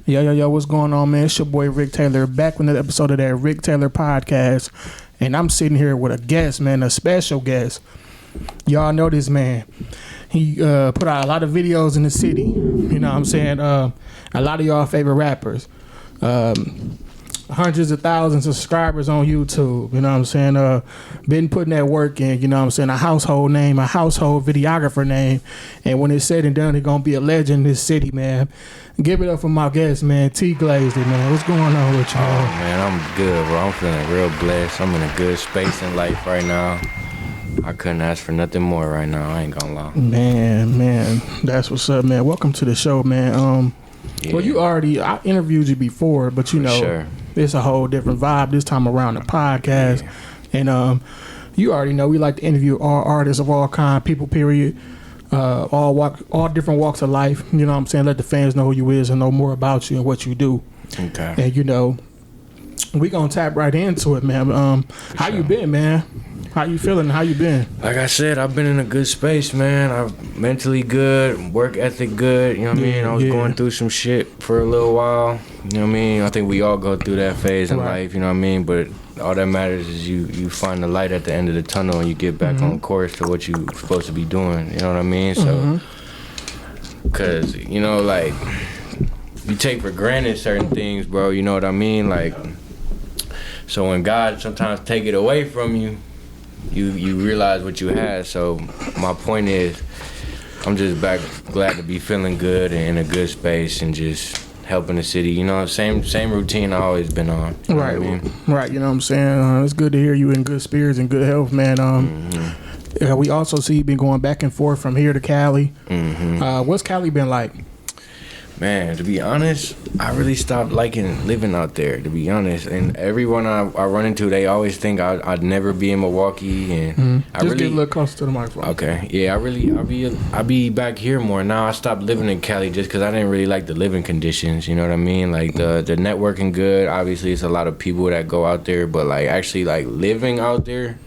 Yo, what's going on, man? It's your boy Rick Taylor, back with another episode of that Rick Taylor podcast. And I'm sitting here with a guest, man, a special guest. Y'all know this man. He put out a lot of videos in the city. You know what I'm saying? A lot of y'all favorite rappers. Hundreds of thousands of subscribers on YouTube. You know what I'm saying? Been putting that work in, you know what I'm saying? A household name, a household videographer name. And when it's said and done, he's going to be a legend in this city, man. Give it up for my guest, man. TeeGlazedIt, man. What's going on with you? Oh, man, I'm good, bro. I'm feeling real blessed. I'm in a good space in life right now. I couldn't ask for nothing more right now. I ain't gonna lie. Man. That's what's up, man. Welcome to the show, man. Yeah. Well, I interviewed you before, but you know, sure. It's a whole different vibe this time around the podcast. Yeah. And you already know we like to interview all artists of all kind, people, period. All different walks of life. You know what I'm saying? Let the fans know who you is and know more about you and what you do. Okay. And you know, we gonna tap right into it, man. How you been, man? How you feeling? How you been? Like I said, I've been in a good space, man. I'm mentally good, work ethic good. You know what I mean? I was going through some shit for a little while. You know what I mean? I think we all go through that phase in life. You know what I mean? But all that matters is you find the light at the end of the tunnel and you get back on course to what you're supposed to be doing. You know what I mean? So, because, you know, like, you take for granted certain things, bro. You know what I mean? Like, so when God sometimes take it away from you, you realize what you had. So my point is, I'm just glad to be feeling good and in a good space and just helping the city. You know, same routine I always been on. Right, I mean? Right. You know what I'm saying? It's good to hear you in good spirits and good health, man. We also see you been going back and forth from here to Cali. What's Cali been like? Man, to be honest, I really stopped liking living out there, to be honest. And everyone I run into, they always think I'd never be in Milwaukee. And I Just really get a little closer to the microphone. Okay, yeah, I be back here more now. I stopped living in Cali just because I didn't really like the living conditions. You know what I mean? Like the networking good. Obviously, it's a lot of people that go out there, but like actually like living out there,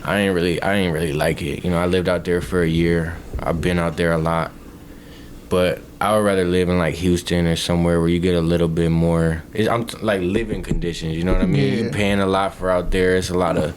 I didn't really like it. You know, I lived out there for a year. I've been out there a lot, but I would rather live in like Houston or somewhere where you get a little bit more. Like living conditions. You know what I mean? Yeah. You're paying a lot for out there. It's a lot of.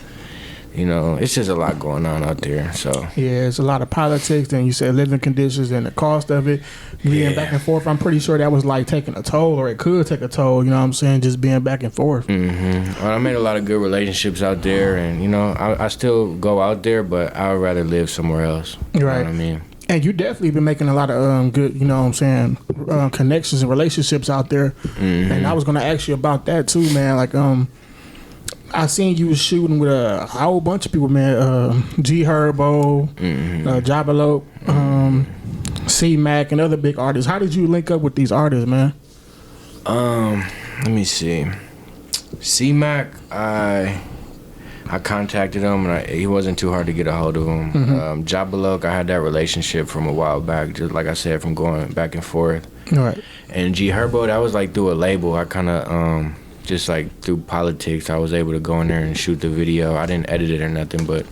You know, it's just a lot going on out there. So yeah, it's a lot of politics, and you said living conditions and the cost of it, being back and forth. I'm pretty sure that was like taking a toll, or it could take a toll. You know what I'm saying? Just being back and forth. Well, I made a lot of good relationships out there, and you know, I still go out there, but I would rather live somewhere else. You know what I mean? And you definitely been making a lot of good, you know what I'm saying, connections and relationships out there. And I was gonna ask you about that too, man. Like I seen you was shooting with a whole bunch of people, man. G Herbo, Jabalope, C-Mac, and other big artists. How did you link up with these artists, man? Let me see. C-Mac, I contacted him, and he wasn't too hard to get a hold of him. Jabalope, I had that relationship from a while back, just like I said, from going back and forth. Right. And G Herbo, that was like through a label. I kind of just like through politics, I was able to go in there and shoot the video. I didn't edit it or nothing, but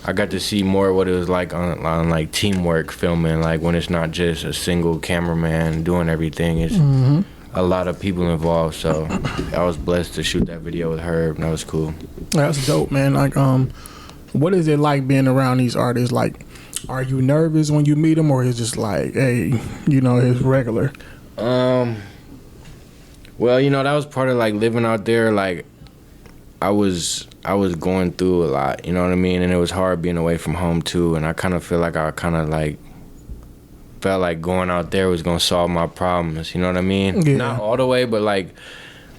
I got to see more what it was like on like teamwork filming, like when it's not just a single cameraman doing everything. It's a lot of people involved. So I was blessed to shoot that video with Herb, and that was cool. That's dope, man. Like, what is it like being around these artists? Like, are you nervous when you meet them, or is it just like, hey, you know, it's regular? Well, you know, that was part of like living out there. Like, I was going through a lot, you know what I mean? And it was hard being away from home too. And I kind of feel like I kind of like felt like going out there was gonna solve my problems. You know what I mean? Yeah. Not all the way, but like,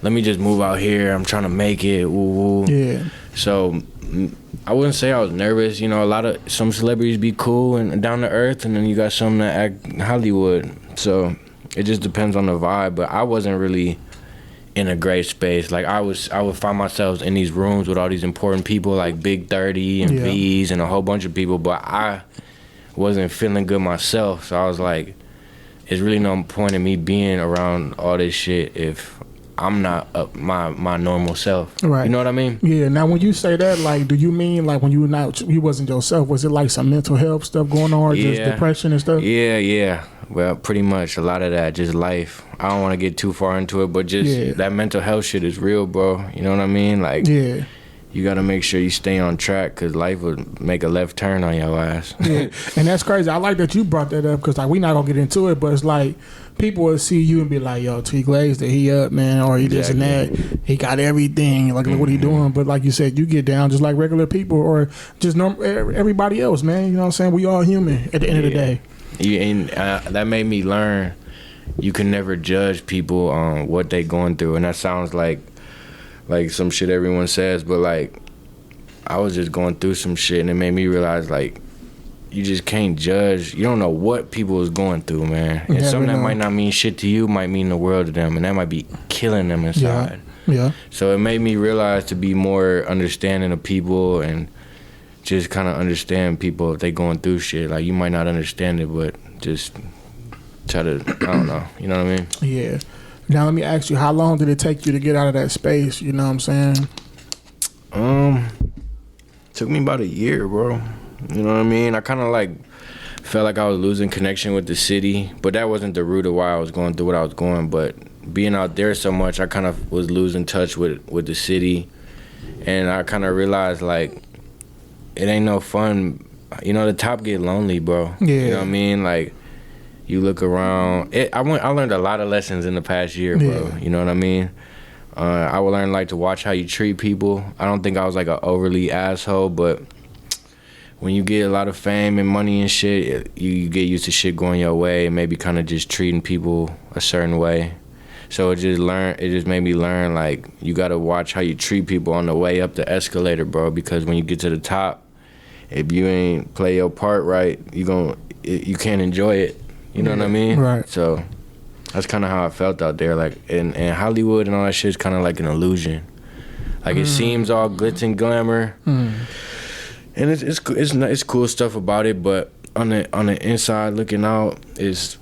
let me just move out here. I'm trying to make it. Woo woo. Yeah. So I wouldn't say I was nervous. You know, some celebrities be cool and down to earth, and then you got some that act Hollywood. So it just depends on the vibe. But I wasn't really in a great space. Like I would find myself in these rooms with all these important people like Big 30 and V's and a whole bunch of people, but I wasn't feeling good myself. So I was like, it's really no point in me being around all this shit if I'm not my normal self. Right. You know what I mean? Yeah. Now, when you say that, like, do you mean like when you wasn't yourself? Was it like some mental health stuff going on, or just depression and stuff? Yeah. Well, pretty much a lot of that, just life. I don't want to get too far into it, but just that mental health shit is real, bro. You know what I mean? Like, you got to make sure you stay on track because life would make a left turn on your ass. Yeah, and that's crazy. I like that you brought that up because like we not going to get into it, but it's like people will see you and be like, yo, TeeGlazedIt, he up, man, or he this and that. He got everything. Like, look what he doing. But like you said, you get down just like regular people or just everybody else, man. You know what I'm saying? We all human at the end of the day. And that made me learn you can never judge people on what they going through. And that sounds like some shit everyone says, but like I was just going through some shit and it made me realize like you just can't judge. You don't know what people is going through, man. And something that might not mean shit to you might mean the world to them, and that might be killing them inside. Yeah. So it made me realize to be more understanding of people and just kind of understand people if they going through shit. Like you might not understand it, but just try to, I don't know. You know what I mean? Yeah. Now let me ask you, how long did it take you to get out of that space? You know what I'm saying? Took me about a year, bro. You know what I mean? I kind of like felt like I was losing connection with the city, but that wasn't the root of why I was going through what I was going. But being out there so much, I kind of was losing touch with the city, and I kind of realized like it ain't no fun. You know, the top get lonely, bro. Yeah. You know what I mean? Like you look around. I learned a lot of lessons in the past year, bro. Yeah. You know what I mean? I would learn like to watch how you treat people. I don't think I was like an overly asshole, but when you get a lot of fame and money and shit, you get used to shit going your way and maybe kind of just treating people a certain way. So it just made me learn like you gotta watch how you treat people on the way up the escalator, bro. Because when you get to the top, if you ain't play your part right, you can't enjoy it. You know what I mean? Right. So that's kind of how I felt out there. Like in Hollywood and all that shit is kind of like an illusion. Like it seems all glitz and glamour. And it's cool stuff about it, but on the inside looking out, it's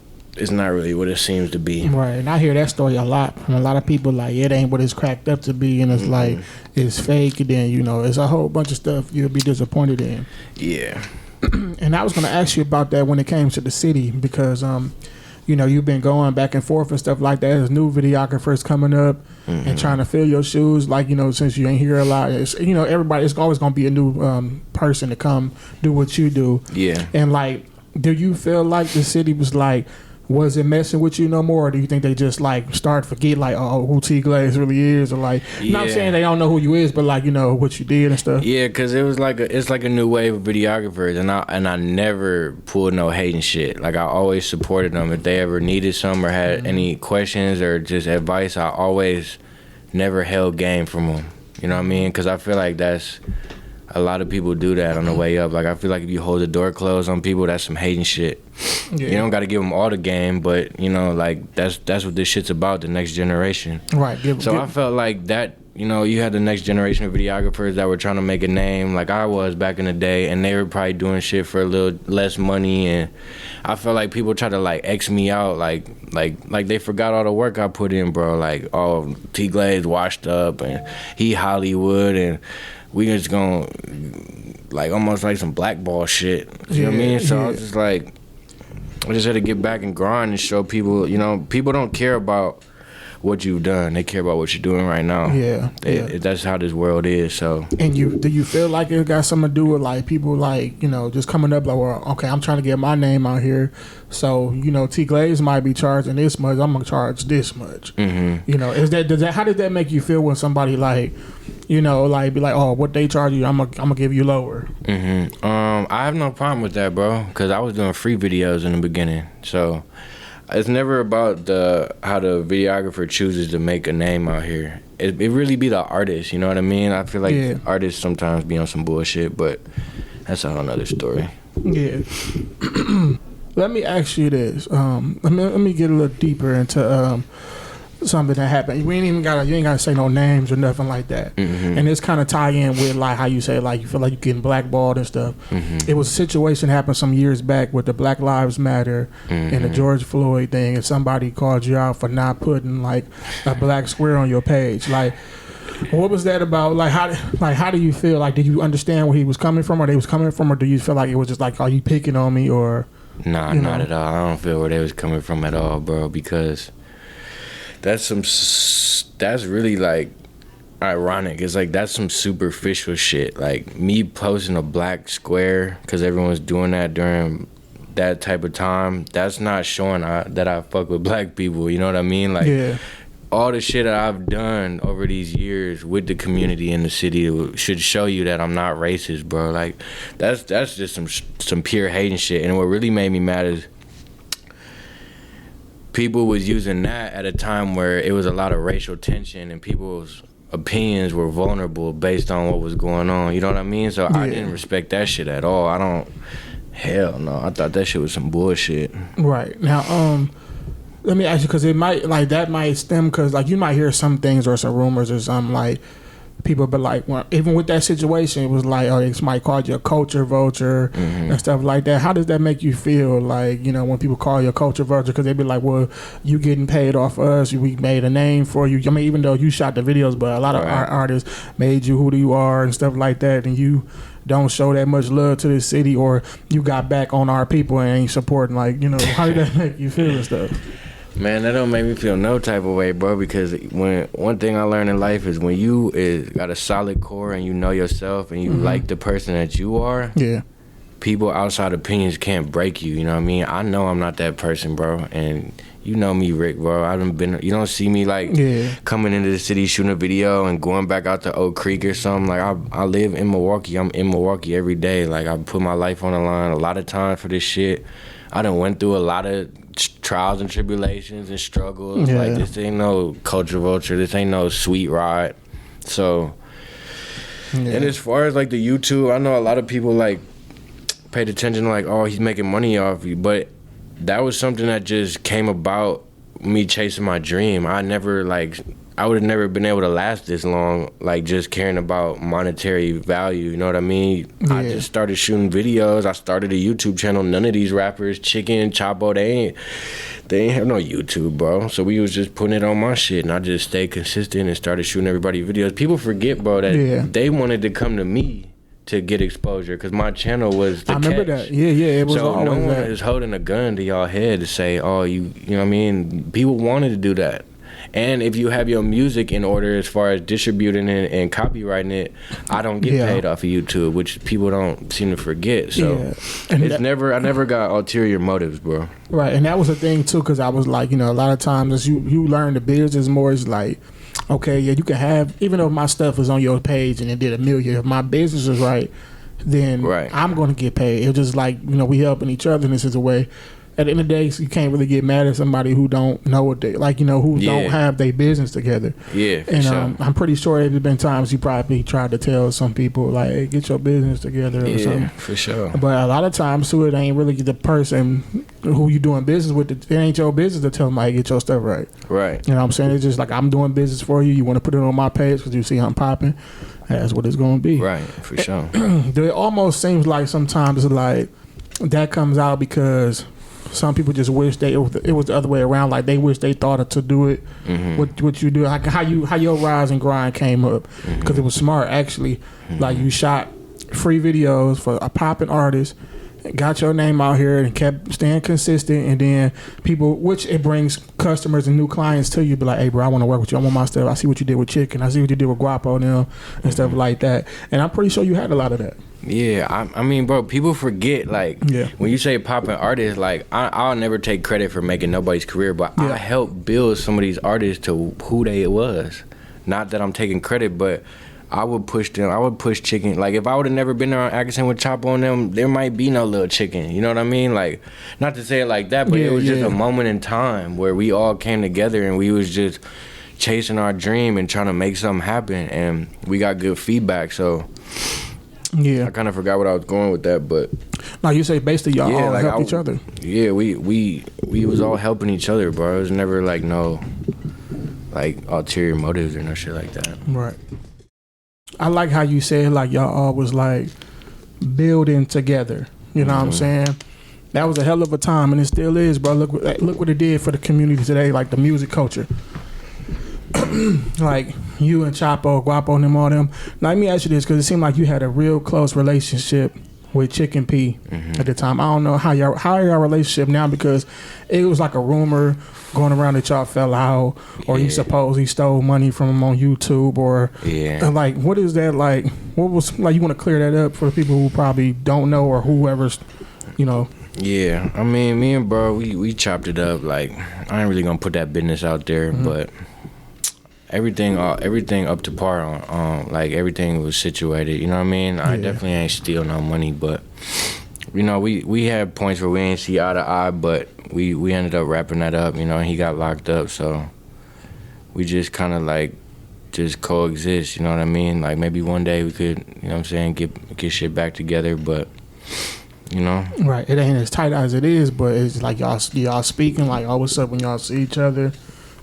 not really what it seems to be. Right, and I hear that story a lot from a lot of people. Like it ain't what it's cracked up to be, and it's like it's fake. And then it's a whole bunch of stuff you'll be disappointed in. Yeah. And I was gonna ask you about that when it came to the city because you've been going back and forth and stuff like that. There's new videographers coming up and trying to fill your shoes. Like, since you ain't here a lot, it's always going to be a new person to come do what you do. Yeah. And like, do you feel like the city was it messing with you no more? Or do you think they just like start to forget like, oh, who TeeGlazed really is? Or like, not saying they don't know who you is, but like, what you did and stuff. Yeah, because it's like a new wave of videographers, and I never pulled no hating shit. Like I always supported them. If they ever needed some or had any questions or just advice, I always never held game from them. You know what I mean? Because I feel like that's a lot of people do that on the way up. Like I feel like if you hold the door closed on people, that's some hating shit. Yeah. You don't got to give them all the game, but like that's what this shit's about, the next generation. Right. I felt like that. You had the next generation of videographers that were trying to make a name, like I was back in the day, and they were probably doing shit for a little less money. And I felt like people try to like X me out, like they forgot all the work I put in, bro. Like, oh, TeeGlazed washed up, and he Hollywood, and we just gonna like almost like some blackball shit. You know what I mean? So I was just like, I just had to get back and grind and show people. People don't care about what you've done; they care about what you're doing right now. That's how this world is. So, and do you feel like it got something to do with like people like just coming up like, well, okay, I'm trying to get my name out here, so TeeGlazed might be charging this much, I'm gonna charge this much. How did that make you feel when somebody like be like, oh, what they charge you, I'm gonna give you lower? I have no problem with that, bro, because I was doing free videos in the beginning, so it's never about how the videographer chooses to make a name out here. It really be the artist, you know what I mean? I feel like artists sometimes be on some bullshit, but that's a whole nother story. Yeah. Let me ask you this. Let me get a little deeper into something that happened. You ain't gotta say no names or nothing like that. And it's kind of tie in with like how you say like you feel like you're getting blackballed and stuff. It was a situation happened some years back with the Black Lives Matter and the George Floyd thing, and somebody called you out for not putting like a black square on your page. Like, what was that about? Like how do you feel? Like, did you understand where he was coming from, or they was coming from, or do you feel like it was just like, are you picking on me, or? Nah, not at all. I don't feel where they was coming from at all, bro, because that's really like ironic. It's like that's some superficial shit. Like me posting a black square because everyone's doing that during that type of time, that's not showing that I fuck with black people, you know what I mean? Like all the shit that I've done over these years with the community in the city should show you that I'm not racist, bro. Like that's just some pure hating shit. And what really made me mad is people was using that at a time where it was a lot of racial tension and people's opinions were vulnerable based on what was going on, you know what I mean? So I didn't respect that shit at all. Hell no, I thought that shit was some bullshit. Right. Now, let me ask you, because it might, like, that might stem, because, like, you might hear some things or some rumors or something, like, people, but, like, well, even with that situation, it was like, oh, somebody called you a culture vulture and stuff like that. How does that make you feel, like, you know, when people call you a culture vulture? Because they be like, well, you getting paid off us, we made a name for you. I mean, even though you shot the videos, but a lot of our artists made you who you are and stuff like that, and you don't show that much love to this city, or you got back on our people and ain't supporting, like, you know, how did that make you feel and stuff? Man, that don't make me feel no type of way, bro, because one thing I learned in life is when you got a solid core and you know yourself and you like the person that you are, people outside opinions can't break you, you know what I mean? I know I'm not that person, bro, and you know me, Rick, bro. You don't see me like coming into the city shooting a video and going back out to Oak Creek or something. Like I live in Milwaukee. I'm in Milwaukee every day. Like I put my life on the line a lot of time for this shit. I done went through a lot of trials and tribulations and struggles. Like this ain't no culture vulture. This ain't no sweet ride. So, and as far as like the YouTube, I know a lot of people like paid attention to like, oh, he's making money off you, but that was something that just came about me chasing my dream. I would have never been able to last this long, like just caring about monetary value, you know what I mean? I just started shooting videos. I started a YouTube channel. None of these rappers, Chicken, Chapo, they ain't have no YouTube, bro. So we was just putting it on my shit, and I just stayed consistent and started shooting everybody videos. People forget, bro, that they wanted to come to me to get exposure, because my channel was the remember that. It was so always no one that. is holding a gun to y'all head to say, oh, you know what I mean? People wanted to do that. And if you have your music in order as far as distributing it and copywriting it, I don't get paid off of YouTube, which people don't seem to forget. So and I never got ulterior motives, bro. Right, and that was the thing too, because I was like, you know, a lot of times as you learn the business more, it's like, okay, you can have, even though my stuff is on your page and it did $1 million, if my business is right, then I'm going to get paid. It's just like, you know, we helping each other, and this is a way. At the end of the day, you can't really get mad at somebody who don't know what they, like, you know, who don't have their business together. Yeah, for and sure. I'm pretty sure there's been times you probably tried to tell some people, like, hey, get your business together or something. Yeah, for sure. But a lot of times, too, it ain't really the person who you doing business with. It ain't your business to tell them, like, get your stuff right. Right. You know what I'm saying? It's just like, I'm doing business for you. You want to put it on my page because you see I'm popping. That's what it's going to be. Right, for sure. It almost seems like sometimes it's like that comes out because some people just wish it was the other way around. Like they wish they thought to do it. What you do, like how your rise and grind came up, because it was smart actually. Like you shot free videos for a popping artist, got your name out here and kept staying consistent, and then people, which it brings customers and new clients to you, be like, hey bro, I want to work with you, I want my stuff, I see what you did with Chicken, I see what you did with Guapo and them and stuff like that. And I'm pretty sure you had a lot of that. Yeah, I mean, bro, people forget, like, when you say popping artists, like, I'll never take credit for making nobody's career, but I helped build some of these artists to who they was. Not that I'm taking credit, but I would push them. I would push Chicken. Like, if I would have never been around Atkinson with Chapo on them, there might be no little Chicken. You know what I mean? Like, not to say it like that, but it was just a moment in time where we all came together and we was just chasing our dream and trying to make something happen, and we got good feedback, so... Yeah, I kind of forgot what I was going with that, but no, you say basically y'all all like help each other. Yeah, we was all helping each other, bro. It was never like no like ulterior motives or no shit like that. Right. I like how you said like y'all all was like building together. You know what I'm saying? That was a hell of a time, and it still is, bro. Look what it did for the community today, like the music culture. Like you and Chapo, Guapo, and them, all them. Now let me ask you this, because it seemed like you had a real close relationship with Chicken P at the time. I don't know how y'all relationship now, because it was like a rumor going around that y'all fell out, or you suppose he stole money from him on YouTube, or like, what is that like? What was like? You want to clear that up for the people who probably don't know, or whoever's, you know. Yeah, I mean, me and bro, we chopped it up. Like, I ain't really gonna put that business out there, but everything up to par on like everything was situated. You know what I mean? I definitely ain't steal no money, but you know, we had points where we ain't see eye to eye, but we ended up wrapping that up. You know, and he got locked up, so we just kind of like just coexist. You know what I mean? Like, maybe one day we could, you know what I'm saying, get shit back together, but. You know, right? It ain't as tight as it is, but it's like y'all speaking like, oh, what's up when y'all see each other,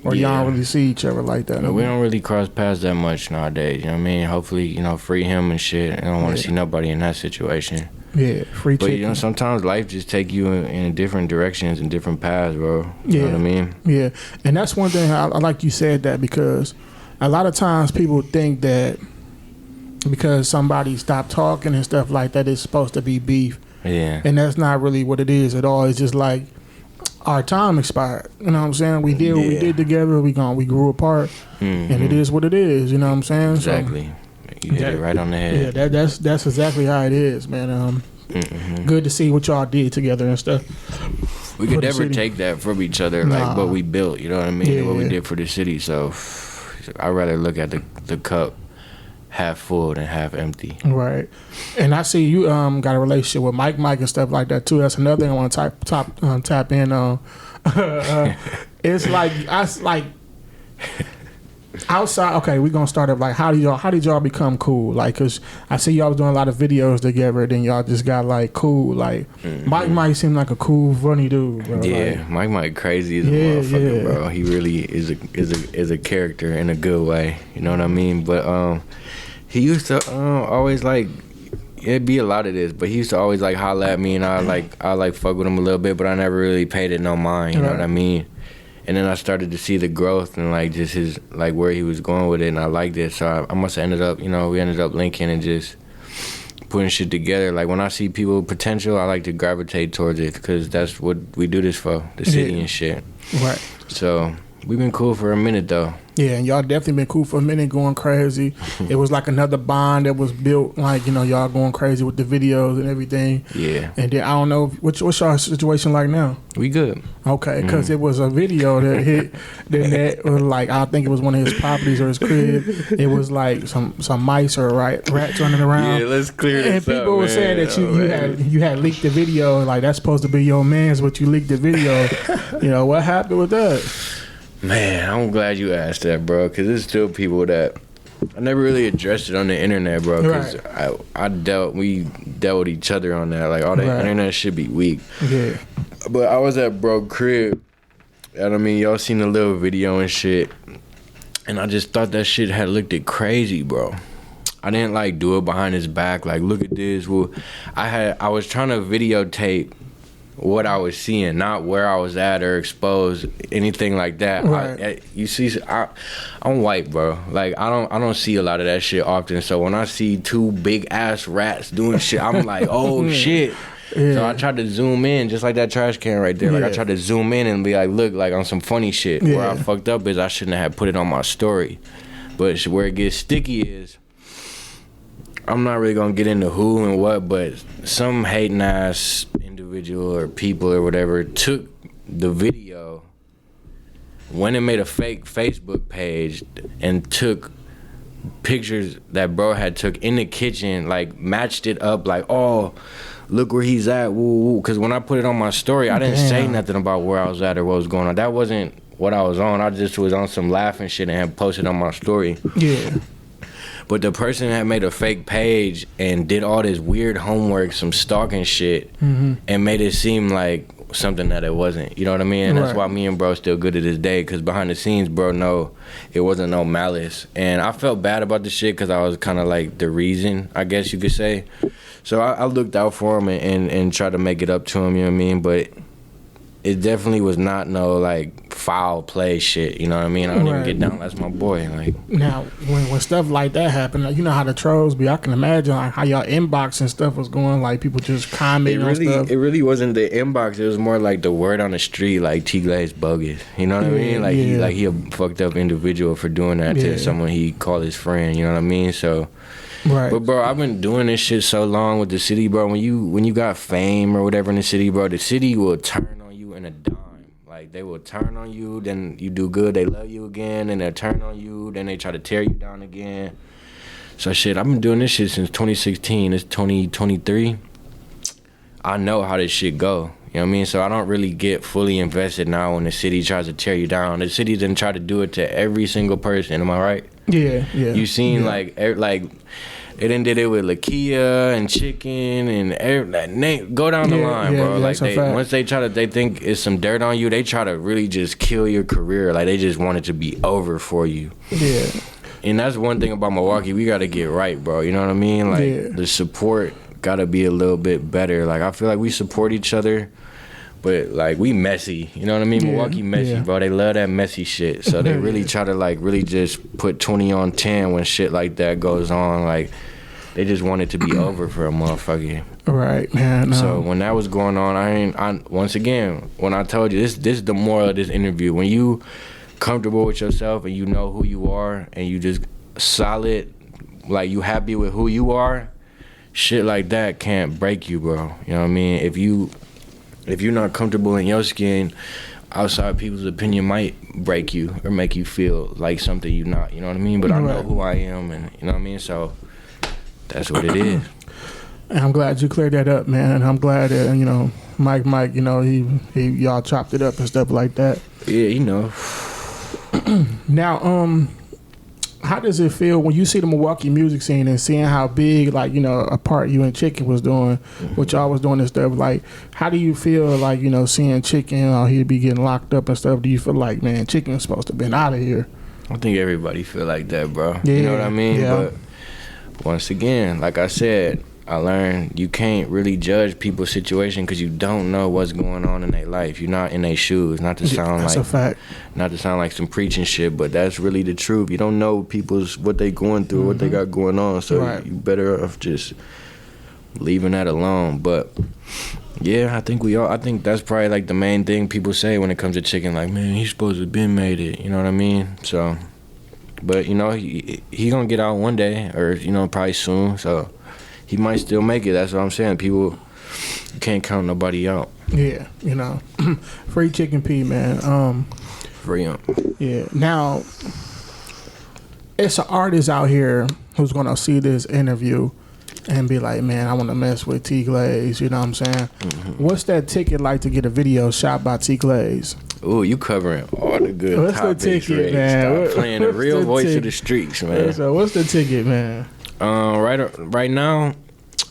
or y'all don't really see each other like that. No, we don't really cross paths that much nowadays. You know what I mean? Hopefully, you know, free him and shit. I don't want to see nobody in that situation. Yeah, free. But you know, sometimes life just take you in different directions and different paths, bro. You know what I mean? Yeah, and that's one thing I like you said that, because a lot of times people think that because somebody stopped talking and stuff like that, it's supposed to be beef. Yeah. And that's not really what it is at all. It's just like our time expired. You know what I'm saying? We did what we did together. We grew apart, and it is what it is. You know what I'm saying? Exactly. So, you hit it right on the head. Yeah, that's exactly how it is, man. Good to see what y'all did together and stuff. We could never take that from each other, like what we built. You know what I mean? What we did for the city. So I'd rather look at the cup half full than half empty. Right. And I see you got a relationship with Mike and stuff like that too. That's another thing I want to tap in on. It's like outside. Okay, we're gonna start up. Like, how did y'all become cool? Like, cause I see y'all was doing a lot of videos together. Then y'all just got like cool. Like, Mike seemed like a cool, funny dude, bro. Yeah, like, Mike crazy as a motherfucker, bro. He really is a character in a good way. You know what I mean? But he used to always like, it'd be a lot of this, but he used to always like holler at me, and I like fuck with him a little bit, but I never really paid it no mind. You know what I mean? And then I started to see the growth and like just his like where he was going with it, and I liked it. So I must have ended up, you know, we ended up linking and just putting shit together. Like, when I see people with potential, I like to gravitate towards it, because that's what we do this for, the city and shit. Right. So we've been cool for a minute though. Yeah, and y'all definitely been cool for a minute, going crazy. It was like another bond that was built, like, you know, y'all going crazy with the videos and everything. Yeah. And then I don't know, what's y'all situation like now? We good. Okay, because it was a video that hit, that was like, I think it was one of his properties or his crib. It was like some mice or rats running around. Yeah, let's clear this up, and people were saying that you had leaked the video, like that's supposed to be your man's, but you leaked the video. You know, what happened with that? Man, I'm glad you asked that, bro, because there's still people that I never really addressed it on the internet, bro, because we dealt with each other on that. Like, all the internet should be weak. Yeah. But I was at bro crib, and I mean, y'all seen the little video and shit, and I just thought that shit had looked it crazy, bro. I didn't like do it behind his back, like, look at this. Well, I was trying to videotape what I was seeing, not where I was at or expose anything like that. Right. You see, I'm white, bro. Like, I don't see a lot of that shit often. So when I see two big ass rats doing shit, I'm like, oh shit. Yeah. So I tried to zoom in, just like that trash can right there. Like, I tried to zoom in and be like, look, like on some funny shit. Yeah. Where I fucked up is I shouldn't have put it on my story. But where it gets sticky is, I'm not really gonna get into who and what, but some hating ass individual or people or whatever took the video, went and made a fake Facebook page and took pictures that bro had took in the kitchen, like matched it up, like, oh, look where he's at, woo woo. Because when I put it on my story, I didn't say nothing about where I was at or what was going on. That wasn't what I was on. I just was on some laughing shit and had posted on my story. Yeah. But the person had made a fake page and did all this weird homework, some stalking shit, and made it seem like something that it wasn't. You know what I mean? And that's why me and bro still good to this day, because behind the scenes, bro, no, it wasn't no malice. And I felt bad about the shit because I was kind of like the reason, I guess you could say. So I looked out for him and tried to make it up to him, you know what I mean? But it definitely was not no like foul play shit. You know what I mean? I don't even get down. That's my boy. Like now, when stuff like that happened, you know how the trolls be. I can imagine like how y'all inbox and stuff was going. Like people just commenting on stuff. It really wasn't the inbox. It was more like the word on the street. Like TeeGlazed bogus. You know what I mean? Like he a fucked up individual for doing that to someone he called his friend. You know what I mean? So. Right. But bro, I've been doing this shit so long with the city, bro. When you got fame or whatever in the city, bro, the city will turn on you in a dime. Like they will turn on you, then you do good, they love you again, and they'll turn on you, then they try to tear you down again. So shit, I've been doing this shit since 2016. It's 2023. I know how this shit go. You know what I mean? So I don't really get fully invested now when the city tries to tear you down. The city didn't try to do it to every single person. Am I right? Yeah. You seen like they done did it with Lakia and Chicken and go down the line, bro. Like once they think it's some dirt on you, they try to really just kill your career. Like they just want it to be over for you. Yeah. And that's one thing about Milwaukee. We got to get right, bro. You know what I mean? Like the support got to be a little bit better. Like I feel like we support each other. But like we messy, you know what I mean? Milwaukee messy, bro. They love that messy shit. So they really try to like really just put 20 on 10 when shit like that goes on. Like they just want it to be over for a motherfucker. Right, man. So when that was going on, I once again, when I told you this is the moral of this interview. When you comfortable with yourself and you know who you are and you just solid, like you happy with who you are, shit like that can't break you, bro. You know what I mean? If you're not comfortable in your skin, outside people's opinion might break you or make you feel like something you're not, you know what I mean? But I know who I am, and you know what I mean? So that's what it is. And I'm glad you cleared that up, man. I'm glad that, you know, Mike, you know, he y'all chopped it up and stuff like that. Yeah, you know. Now, how does it feel when you see the Milwaukee music scene and seeing how big, like, you know, a part you and Chicken was doing, what y'all was doing and stuff? Like, how do you feel, like, you know, seeing Chicken, he'd be getting locked up and stuff? Do you feel like, man, Chicken's supposed to have been out of here? I think everybody feel like that, bro. You know what I mean? Yeah. But once again, like I said, I learned you can't really judge people's situation because you don't know what's going on in their life. You're not in their shoes. Not to sound that's like a fact. Not to sound like some preaching shit, but that's really the truth. You don't know what they going through, what they got going on. So you better off just leaving that alone. But yeah, I think that's probably like the main thing people say when it comes to Chicken. Like, man, he's supposed to have been made it. You know what I mean? So, but you know, he gonna get out one day, or you know, probably soon. So. He might still make it. That's what I'm saying. People, you can't count nobody out. Yeah, you know. Free Chicken P, man. Free him. Yeah. Now, it's an artist out here who's going to see this interview and be like, man, I want to mess with TeeGlazed. You know what I'm saying? Mm-hmm. What's that ticket like to get a video shot by TeeGlazed? Ooh, you covering all the good what's topics, the ticket, man? Stop playing the real voice of the streets, man. So what's the ticket, man? Right now,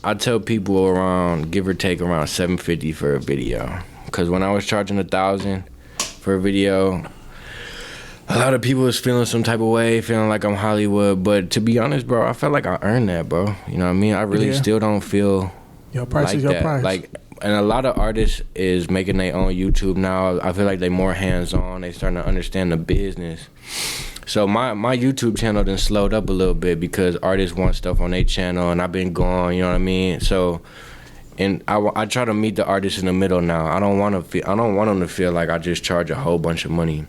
I tell people around, give or take, around $750 for a video. Cause when I was charging $1,000 for a video, a lot of people was feeling some type of way, feeling like I'm Hollywood. But to be honest, bro, I felt like I earned that, bro. You know what I mean? I really still don't feel your price like is your that. price. Like, and a lot of artists is making their own YouTube now. I feel like they more hands-on. They starting to understand the business. So my YouTube channel done slowed up a little bit because artists want stuff on their channel, and I've been gone. You know what I mean? So, and I try to meet the artists in the middle now. I don't want them to feel like I just charge a whole bunch of money.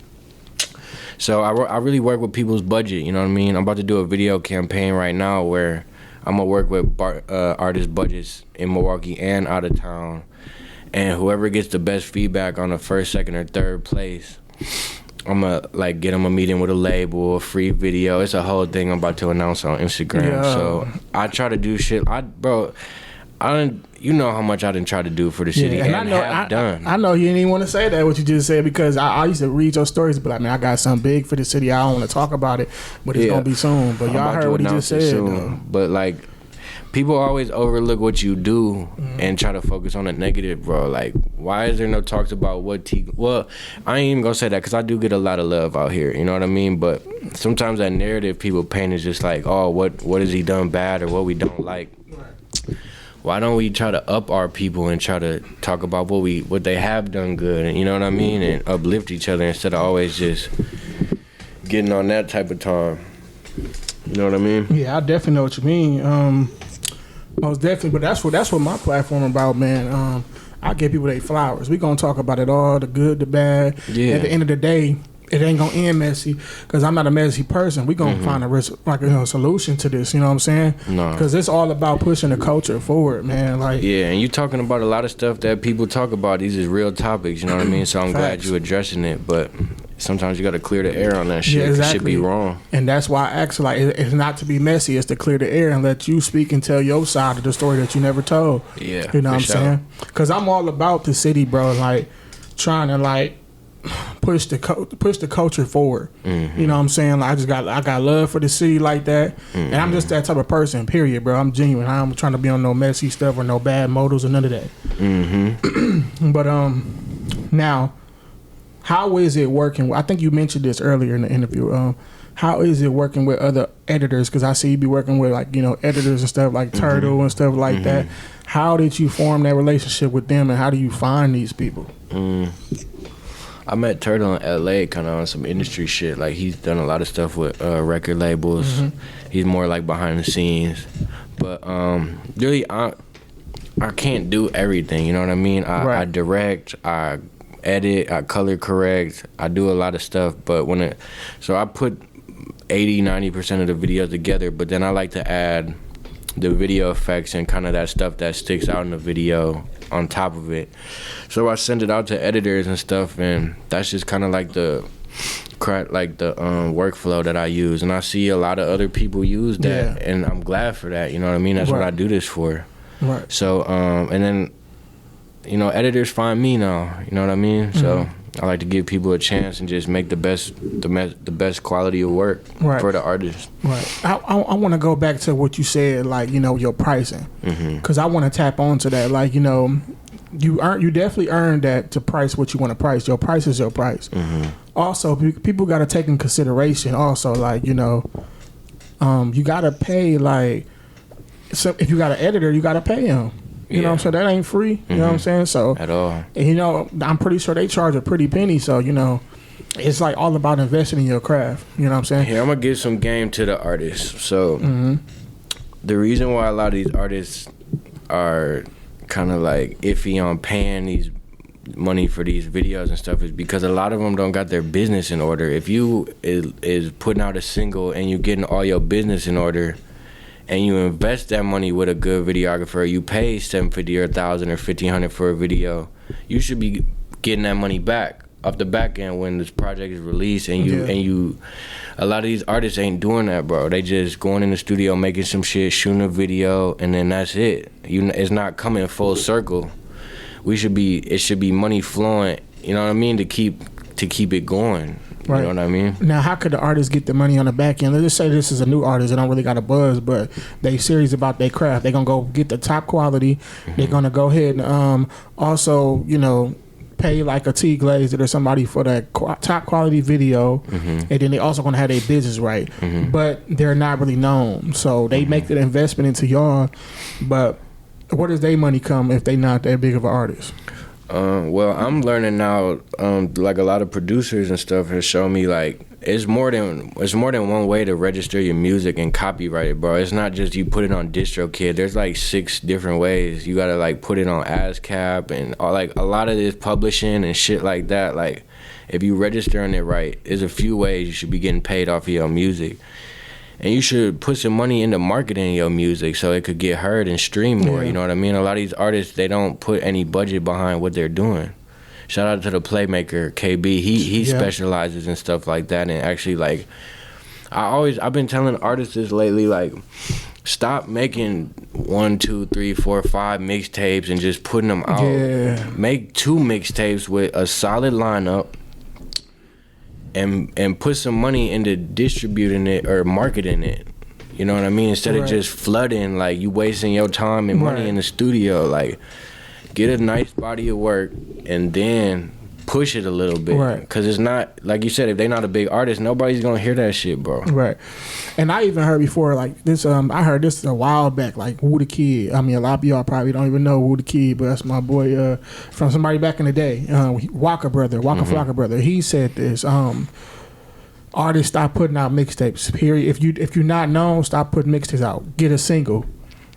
So I really work with people's budget. You know what I mean? I'm about to do a video campaign right now where I'm gonna work with artist budgets in Milwaukee and out of town, and whoever gets the best feedback on the first, second, or third place, I'm gonna like get them a meeting with a label, a free video. It's a whole thing I'm about to announce on Instagram. Yeah. So I try to do shit. You know how much I done tried to do for the city, and have done. I know you didn't even want to say that, what you just said, because I used to read your stories, but like, man, I got something big for the city. I don't want to talk about it, but it's gonna be soon. But y'all heard what he just said, though. But like, people always overlook what you do and try to focus on the negative, bro. Like, why is there no talks about what Well, I ain't even gonna say that because I do get a lot of love out here. You know what I mean? But sometimes that narrative people paint is just like, oh, what has he done bad or what we don't like. why don't we try to up our people and try to talk about what they have done good, and you know what I mean, and uplift each other instead of always just getting on that type of time. You know what I mean? Yeah, I definitely know what you mean. Most definitely, but that's what my platform about, man. I give people their flowers. We gonna talk about it all, the good, the bad. Yeah. At the end of the day, it ain't gonna end messy because I'm not a messy person. We gonna find a solution to this. You know what I'm saying? No. Because it's all about pushing the culture forward, man. Like, yeah, and you talking about a lot of stuff that people talk about. These is real topics. You know what I mean? So I'm glad you addressing it, but sometimes you got to clear the air on that shit. Yeah, exactly. It should be wrong. And that's why I ask, like, it's not to be messy. It's to clear the air and let you speak and tell your side of the story that you never told. Yeah, you know what I'm saying? Because I'm all about the city, bro. Like, trying to like push the culture forward. You know what I'm saying? Like, I got love for the city like that, and I'm just that type of person. Period, bro. I'm genuine. I'm trying to be on no messy stuff or no bad motives or none of that. But now, how is it working? I think you mentioned this earlier in the interview. How is it working with other editors? Because I see you be working with, like, you know, editors and stuff like Turtle and stuff like that. How did you form that relationship with them, and how do you find these people? I met Turtle in LA kind of on some industry shit. Like, he's done a lot of stuff with record labels. He's more like behind the scenes. But really, I can't do everything, you know what I mean? I direct, I edit, I color correct, I do a lot of stuff. But so I put 80-90% of the videos together, but then I like to add the video effects and kind of that stuff that sticks out in the video on top of it. So I send it out to editors and stuff, and that's just kind of like the workflow that I use. And I see a lot of other people use that, and I'm glad for that. You know what I mean? That's what I do this for. Right. So and then, you know, editors find me now. You know what I mean? So I like to give people a chance and just make the best quality of work for the artist. Right. I want to go back to what you said, like, you know, your pricing, because I want to tap onto that. Like, you know, you definitely earned that to price what you want to price. Your price is your price. Also, people got to take in consideration. Also, like, you know, you got to pay. Like, so if you got an editor, you got to pay him. You know what I'm saying? That ain't free. You know what I'm saying? So at all. And, you know, I'm pretty sure they charge a pretty penny. So, you know, it's like all about investing in your craft. You know what I'm saying? Here, I'm gonna give some game to the artists. So the reason why a lot of these artists are kind of like iffy on paying these money for these videos and stuff is because a lot of them don't got their business in order. If you is putting out a single and you getting all your business in order, and you invest that money with a good videographer, you pay $750 or $1,000 or $1,500 for a video, you should be getting that money back off the back end when this project is released. And you a lot of these artists ain't doing that, bro. They just going in the studio, making some shit, shooting a video, and then that's it. It's not coming full circle. It should be money flowing, you know what I mean, to keep it going. Right. You know what I mean? Now, how could the artist get the money on the back end? Let's just say this is a new artist. They don't really got a buzz, but they serious about their craft. They're going to go get the top quality. They're going to go ahead and also, you know, pay like a TeeGlazedIt or somebody for that top quality video. And then they also going to have their business right. But they're not really known. So they make that investment into y'all. But where does their money come if they not that big of an artist? Well, I'm learning now, like a lot of producers and stuff have shown me, like, it's more than one way to register your music and copyright it, bro. It's not just you put it on DistroKid. There's like 6 different ways. You gotta like put it on ASCAP and like a lot of this publishing and shit like that. Like, if you registering it right, there's a few ways you should be getting paid off of your music. And you should put some money into marketing your music so it could get heard and streamed more. You know what I mean? A lot of these artists, they don't put any budget behind what they're doing. Shout out to the playmaker KB. He specializes in stuff like that. And actually, like, I've been telling artists this lately, like, stop making 1, 2, 3, 4, 5 mixtapes and just putting them out. Make 2 mixtapes with a solid lineup. And put some money into distributing it or marketing it. You know what I mean? Instead of just flooding, like, you wasting your time and money in the studio. Like, get a nice body of work and then push it a little bit. Right. Because it's not, like you said, if they're not a big artist, nobody's going to hear that shit, bro. Right. And I even heard before, like, this, I heard this a while back, like, Woo the Kid. I mean, a lot of y'all probably don't even know Woo the Kid, but that's my boy from somebody back in the day. WALKA brother, Flocka brother. He said this, artists stop putting out mixtapes, period. If you're not known, stop putting mixtapes out. Get a single.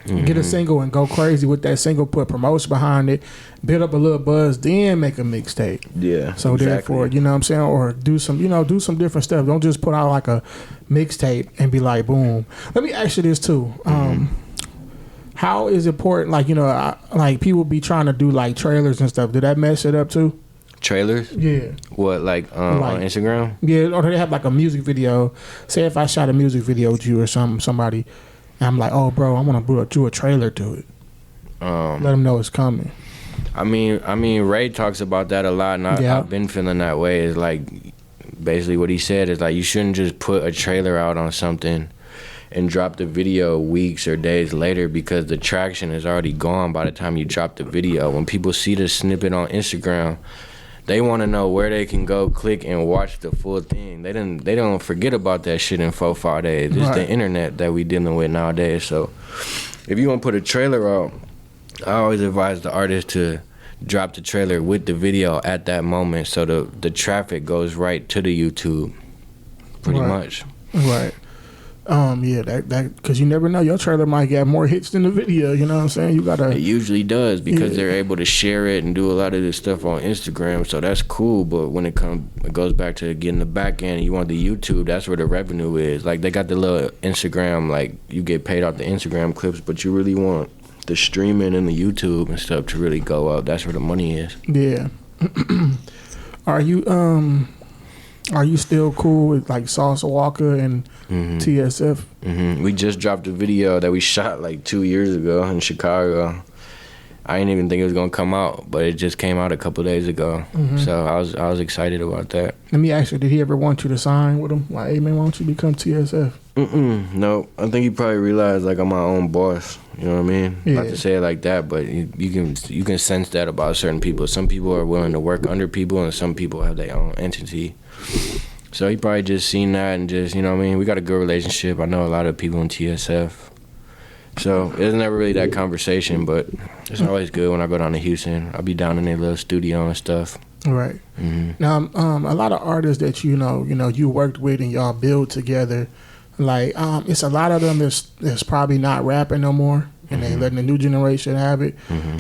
Get a single and go crazy with that single, put promotion behind it, build up a little buzz, then make a mixtape. Yeah. So therefore, you know what I'm saying? Or do some different stuff. Don't just put out like a mixtape and be like, boom. Let me ask you this too. How is it important, like, you know, like people be trying to do like trailers and stuff. Did that mess it up too? Trailers? Yeah. What, like on Instagram? Yeah, or they have like a music video. Say if I shot a music video with you or somebody, and I'm like, oh, bro, I want to do a trailer to it. Let them know it's coming. I mean, Ray talks about that a lot, and I've been feeling that way. It's like, basically what he said is like, you shouldn't just put a trailer out on something and drop the video weeks or days later, because the traction is already gone by the time you drop the video. When people see the snippet on Instagram, they want to know where they can go click and watch the full thing. They don't forget about that shit in 4-5 days. It's the internet that we dealing with nowadays. So if you want to put a trailer out, I always advise the artist to drop the trailer with the video at that moment, so the traffic goes right to the YouTube, pretty much. Right. Yeah, that because you never know, your trailer might get more hits than the video. You know what I'm saying? You gotta. It usually does, because they're able to share it and do a lot of this stuff on Instagram. So that's cool. But when it goes back to getting the back end, you want the YouTube. That's where the revenue is. Like, they got the little Instagram, like you get paid off the Instagram clips, but you really want the streaming and the YouTube and stuff to really go up. That's where the money is. Yeah. Are you still cool with like Salsa Walker and TSF? We just dropped a video that we shot like 2 years ago in Chicago. I didn't even think it was gonna come out, but it just came out a couple days ago. So I was excited about that. Let me ask you, did he ever want you to sign with him? Like, hey man, why don't you become TSF? No, I think he probably realized like I'm my own boss. You know what I mean? Yeah. Not to say it like that, but you can sense that about certain people. Some people are willing to work under people, and some people have their own entity. So he probably just seen that and just, you know what I mean? We got a good relationship. I know a lot of people in TSF. So it's never really that conversation, but it's always good when I go down to Houston. I'll be down in their little studio and stuff. Right. Now, a lot of artists that you know, you worked with and y'all build together, like, it's a lot of them that's probably not rapping no more, and they letting the new generation have it.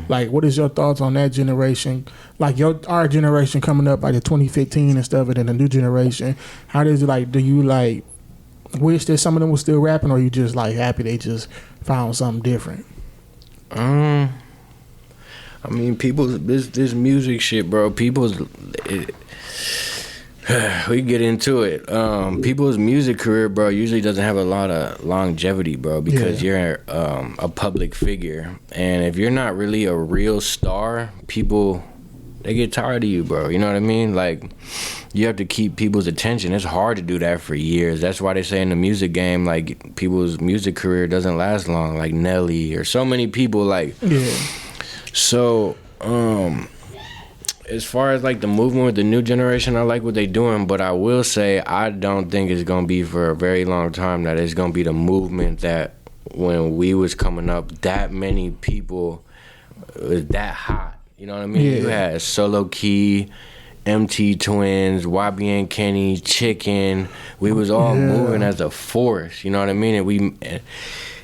Like, what is your thoughts on that generation? Like, our generation coming up, like the 2015 and stuff, and then the new generation. How does it, like, do you, like, wish that some of them was still rapping, or you just, like, happy they just found something different? I mean, this music shit, bro. We get into it. People's music career, bro, usually doesn't have a lot of longevity, bro, because you're a public figure, and if you're not really a real star, people, they get tired of you, bro. You know what I mean? Like, you have to keep people's attention. It's hard to do that for years. That's why they say in the music game, like, people's music career doesn't last long, like Nelly or so many people, like. So, as far as like the movement with the new generation, I like what they doing, but I will say I don't think it's gonna be for a very long time that it's gonna be the movement that when we was coming up, that many people was that hot. You know what I mean? You had Solo Key, MT Twins, YB and Kenny, Chicken. We was all moving as a force. You know what I mean?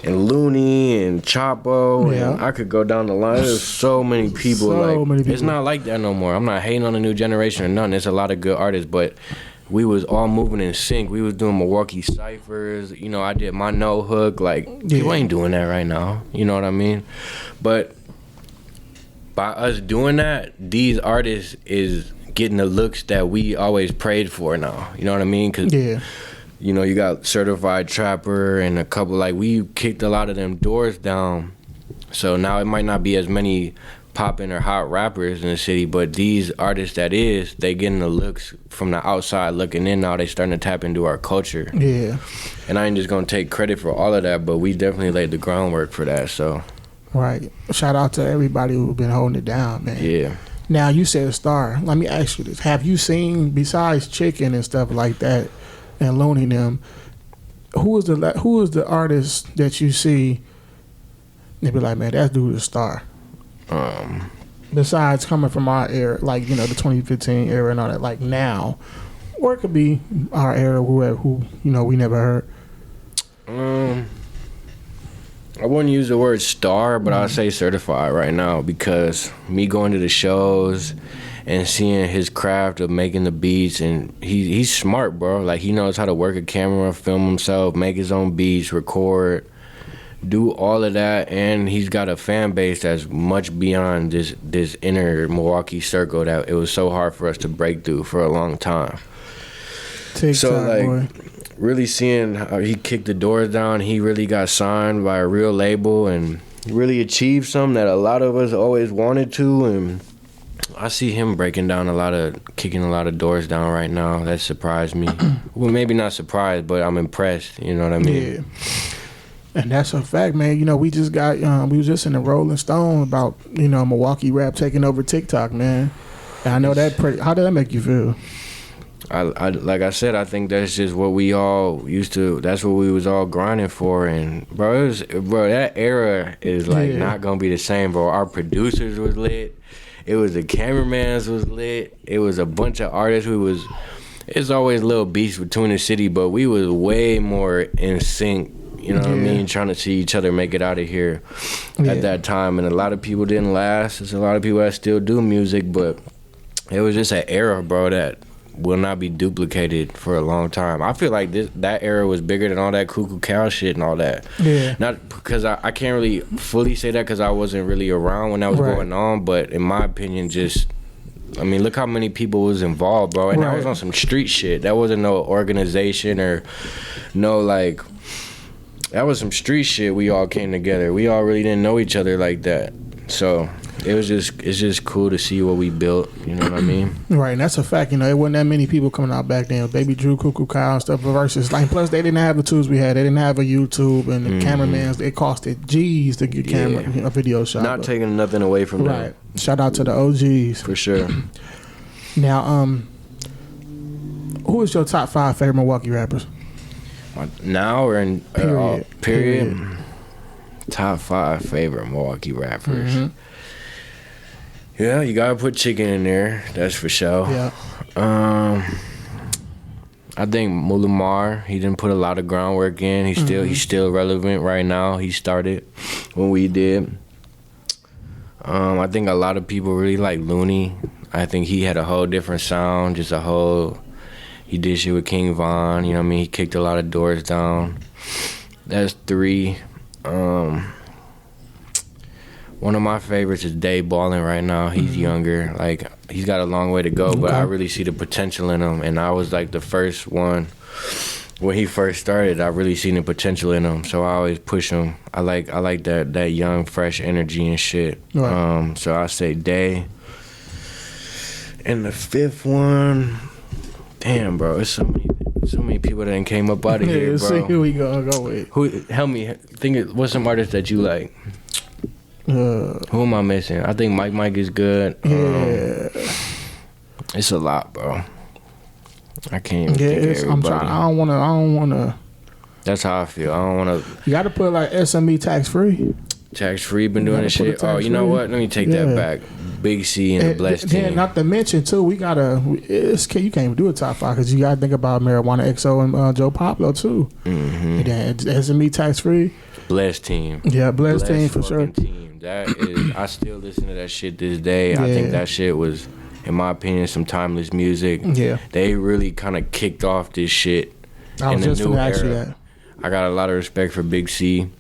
And Looney and Chapo, and I could go down the line. There's so many people. It's not like that no more. I'm not hating on the new generation or nothing. There's a lot of good artists, but we was all moving in sync. We was doing Milwaukee ciphers. You know, I did my no hook. Like, people ain't doing that right now. You know what I mean? But by us doing that, these artists is getting the looks that we always prayed for now. You know what I mean? 'Cause you know, you got Certified Trapper and a couple, like, we kicked a lot of them doors down. So now it might not be as many popping or hot rappers in the city, but these artists they getting the looks from the outside looking in now. They starting to tap into our culture. And I ain't just gonna take credit for all of that, but we definitely laid the groundwork for that, so. Right. Shout out to everybody who's been holding it down, man. Now you said Star. Let me ask you this: have you seen, besides Chicken and stuff like that, and Looney them, who is the artist that you see? They be like, man, that dude is Star. Besides coming from our era, like, you know, the 2015 era and all that, like now, or it could be our era, who you know we never heard. I wouldn't use the word star, but I'd say certified right now, because me going to the shows and seeing his craft of making the beats, and he's smart, bro. Like, he knows how to work a camera, film himself, make his own beats, record, do all of that, and he's got a fan base that's much beyond this inner Milwaukee circle that it was so hard for us to break through for a long time. Boy. Really seeing how he kicked the doors down, he really got signed by a real label and really achieved something that a lot of us always wanted to, and I see him kicking a lot of doors down right now. That surprised me. Well, maybe not surprised, but I'm impressed, you know what I mean? Yeah. And that's a fact, man. You know, we just got, we was just in the Rolling Stone about, you know, Milwaukee rap taking over TikTok, man. And I know how did that make you feel? I like I said, I think that's just what we all used to. That's what we was all grinding for, and bro, that era is like not gonna be the same, bro. Our producers was lit. It was the cameramans was lit. It was a bunch of artists who was. It's always little beefs between the city, but we was way more in sync. You know what I mean? Trying to see each other make it out of here at that time, and a lot of people didn't last. There's a lot of people that still do music, but it was just an era, bro, that will not be duplicated for a long time. I feel like that era was bigger than all that cuckoo cow shit and all that. Yeah. Not because I can't really fully say that because I wasn't really around when that was going on, but in my opinion, look how many people was involved, bro. And that was on some street shit. That wasn't no organization or no, like, that was some street shit. We all came together. We all really didn't know each other like that. So it's just cool to see what we built, you know what I mean? Right, and that's a fact. You know, it wasn't that many people coming out back then. Baby Drew, Cuckoo Kyle, and stuff. Versus, like, plus they didn't have the tools we had. They didn't have a YouTube and the cameramans. It costed G's to get a video shot. Not taking nothing away from that. Right. Shout out to the OGs for sure. Now, who is your top 5 favorite Milwaukee rappers? Now or in period? Top 5 favorite Milwaukee rappers. Yeah, you gotta put Chicken in there. That's for sure. Yeah. I think Mulamar, he didn't put a lot of groundwork in. He's still relevant right now. He started when we did. I think a lot of people really like Looney. I think he had a whole different sound, he did shit with King Von, you know what I mean? He kicked a lot of doors down. That's 3. One of my favorites is Dave Ballin right now. He's younger. Like, he's got a long way to go, but I really see the potential in him. And I was like the first one. When he first started, I really seen the potential in him. So I always push him. I like that young, fresh energy and shit. Right. So I say Day. And the 5th one, damn, bro, it's so many people that came up out of here, bro. See who we gonna go with. Help me think. What's some artists that you like? Who am I missing? I think Mike is good. Yeah. It's a lot, bro. I can't even think of everybody. I don't wanna. That's how I feel. I don't wanna. You gotta put like SME tax free. Tax free been doing this shit. Oh, you know what? Let me take that back. Big C and the Blessed Team. Not to mention too, we gotta. You can't even do a top 5 because you gotta think about Marijuana XO and Joe Pablo too. And then SME tax free. Blessed Team. Yeah, Blessed Team for sure. Team. That is, I still listen to that shit this day. I think that shit was, in my opinion, some timeless music. Yeah, they really kind of kicked off this shit in the new era. I got a lot of respect for Big C.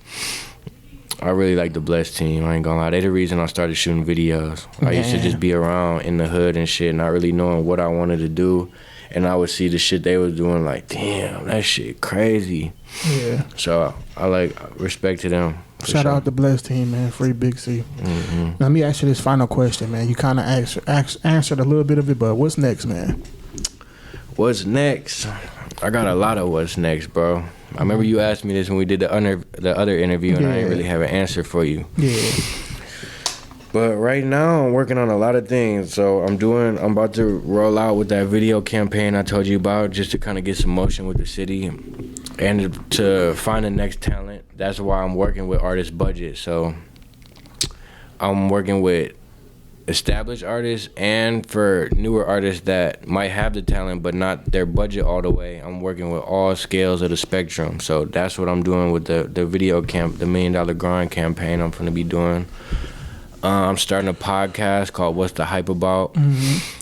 I really like the Blessed Team. I ain't gonna lie. They the reason I started shooting videos. I used to just be around in the hood and shit, not really knowing what I wanted to do. And I would see the shit they was doing, like, damn, that shit crazy. Yeah. So I respect to them. Shout out the Blessed Team, man. Free Big C. Now, let me ask you this final question, man. You kind of answered a little bit of it, but what's next, man? What's next? I got a lot of what's next, bro. I remember you asked me this when we did the other interview, and I didn't really have an answer for you. Yeah. But right now I'm working on a lot of things. So I'm about to roll out with that video campaign I told you about, just to kind of get some motion with the city and to find the next talent. That's why I'm working with artist budget. So I'm working with established artists and for newer artists that might have the talent but not their budget all the way. I'm working with all scales of the spectrum. So that's what I'm doing with the video camp, the $1 Million Grind campaign I'm going to be doing. I'm starting a podcast called What's the Hype About?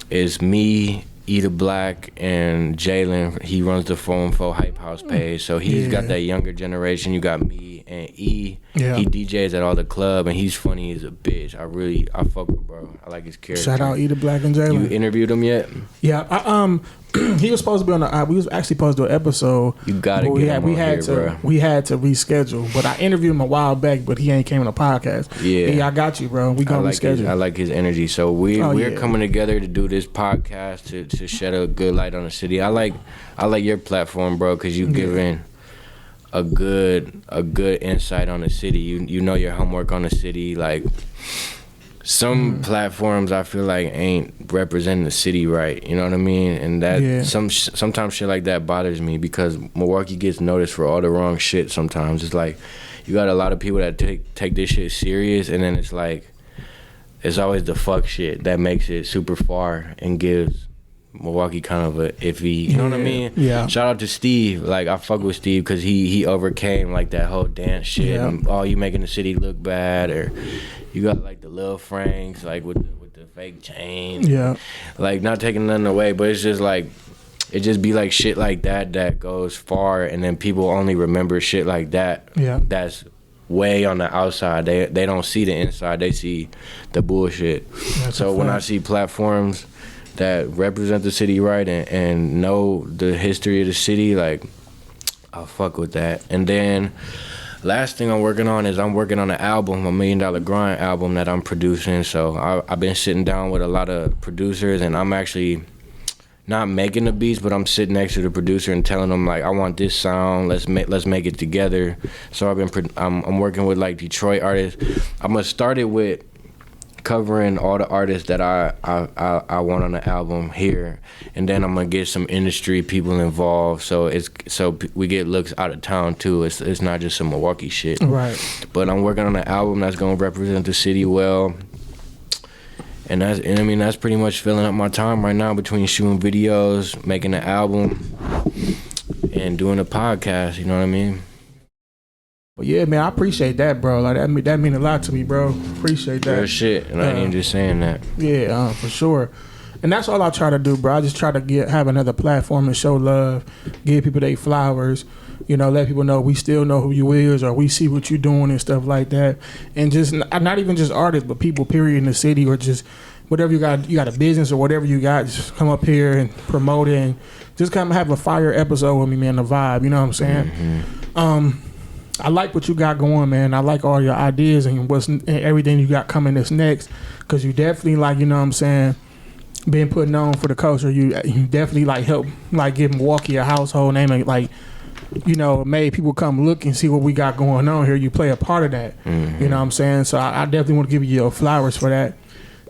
It's me, Eda Black, and Jalen. He runs the 414 Hype House page. So he's got that younger generation. You got me and E. Yeah. He DJs at all the club, and he's funny as a bitch. I fuck with bro. I like his character. Shout out Eda Black and Jalen. You interviewed him yet? Yeah, he was supposed to be on the. We was actually supposed to do an episode. You gotta get him on here, bro. We had to reschedule, but I interviewed him a while back, but he ain't came on the podcast. Yeah, I got you, bro. We gonna reschedule. I like his energy. So we're coming together to do this podcast to shed a good light on the city. I like your platform, bro, because you giving a good insight on the city. You know your homework on the city. Like some platforms I feel like ain't representing the city right, you know what I mean? And that sometimes shit like that bothers me because Milwaukee gets noticed for all the wrong shit sometimes. It's like you got a lot of people that take this shit serious, and then it's like it's always the fuck shit that makes it super far and gives Milwaukee kind of a iffy, you know what I mean? Yeah. Shout out to Steve. Like I fuck with Steve because he overcame like that whole dance shit. And, you making the city look bad, or you got like the Lil Franks like with the fake chain. Yeah. Like not taking nothing away, but it's just like it just be like shit like that goes far, and then people only remember shit like that. Yeah. That's way on the outside. They don't see the inside. They see the bullshit. So when I see platforms that represent the city right and know the history of the city, like I'll fuck with that. And then last thing I'm working on is I'm working on an album, a $1 Million Grind album that I'm producing. So I've been sitting down with a lot of producers, and I'm actually not making the beats, but I'm sitting next to the producer and telling them like I want this sound. Let's make it together. So I'm working with like Detroit artists. I'm gonna start it with covering all the artists that I want on the album here, and then I'm gonna get some industry people involved, so we get looks out of town too. It's not just some Milwaukee shit, right? But I'm working on an album that's gonna represent the city well, and that's pretty much filling up my time right now between shooting videos, making the album, and doing a podcast. You know what I mean? But yeah, man, I appreciate that, bro. Like that mean a lot to me, bro. Appreciate that. Real shit, and I ain't just saying that. Yeah, for sure. And that's all I try to do, bro. I just try to have another platform to show love, give people their flowers, you know, let people know we still know who you is, or we see what you're doing and stuff like that. And just not even just artists, but people, period, in the city, or just whatever you got a business or whatever you got, just come up here and promote it, and just come have a fire episode with me, man. The vibe, you know what I'm saying? I like what you got going, man. I like all your ideas and everything you got coming that's next, because you definitely, like, you know what I'm saying, being put on for the culture. You definitely like help like give Milwaukee a household name, and like, you know, made people come look and see what we got going on here. You play a part of that. You know what I'm saying? So I definitely want to give you your flowers for that,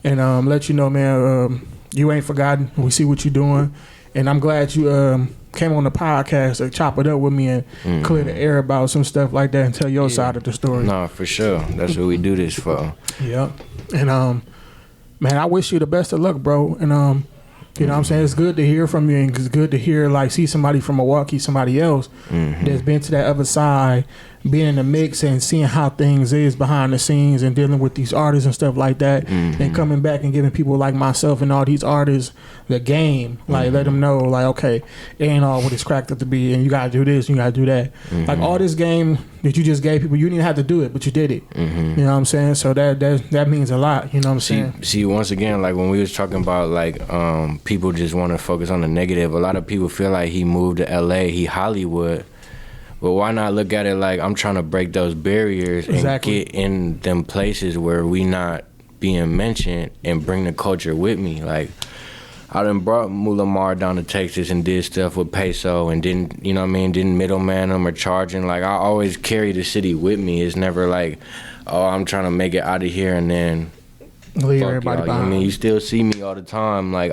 and let you know, man, you ain't forgotten. We see what you're doing, and I'm glad you came on the podcast to chop it up with me and clear the air about some stuff like that and tell your side of the story. No, for sure. That's what we do this for. Yep. And man, I wish you the best of luck, bro. And you know what I'm saying? It's good to hear from you, and it's good to hear, like, see somebody from Milwaukee, somebody else that's been to that other side, being in the mix and seeing how things is behind the scenes and dealing with these artists and stuff like that, and coming back and giving people like myself and all these artists the game, like let them know, like, okay, it ain't all what it's cracked up to be, and you gotta do this, you gotta do that. Like all this game that you just gave people, you didn't have to do it, but you did it. You know what I'm saying? So that means a lot. You know what I'm saying? See, once again, like when we was talking about like people just want to focus on the negative. A lot of people feel like he moved to LA, he Hollywood. But why not look at it like I'm trying to break those barriers and get in them places where we not being mentioned and bring the culture with me. Like I done brought Mulamar down to Texas and did stuff with Peso and didn't, you know what I mean, didn't middleman them or charging. Like I always carry the city with me. It's never like, oh, I'm trying to make it out of here and then leave everybody behind. I mean, you still see me all the time. Like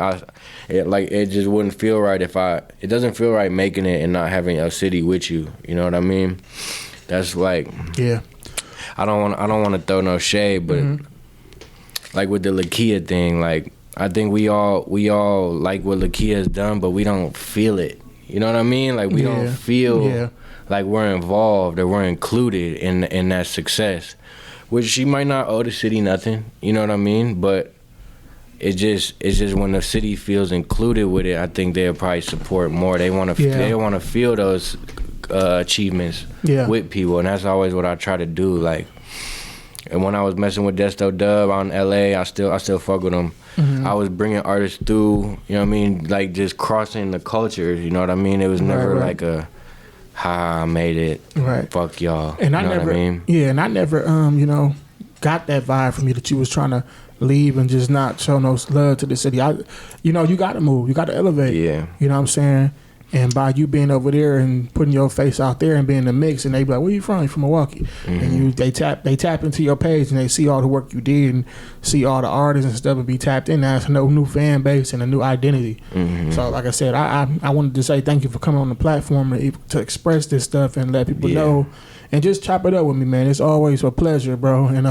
it just wouldn't feel right if it doesn't feel right making it and not having a city with you. You know what I mean? That's like, yeah. I don't want to throw no shade, but like with the Lakia thing, like I think we all like what Lakia has done, but we don't feel it. You know what I mean? Like we don't feel like we're involved or we're included in that success. Which she might not owe the city nothing, you know what I mean? But it's just when the city feels included with it, I think they'll probably support more. They want to feel those achievements with people, and that's always what I try to do. Like, and when I was messing with Desto Dub out in LA, I still fuck with him. I was bringing artists through, you know what I mean? Like just crossing the cultures, you know what I mean? It was never like a, I made it. Right. Fuck y'all. And I never, and I never, you know, got that vibe from you that you was trying to leave and just not show no love to the city. You know, you got to move. You got to elevate. Yeah. You know what I'm saying? And by you being over there and putting your face out there and being in the mix, and they be like, "Where you from?" You from Milwaukee. And they tap into your page and they see all the work you did and see all the artists and stuff and be tapped in. Now it's a new fan base and a new identity. So like I said, I wanted to say thank you for coming on the platform to express this stuff and let people know and just chop it up with me, man. It's always a pleasure, bro. And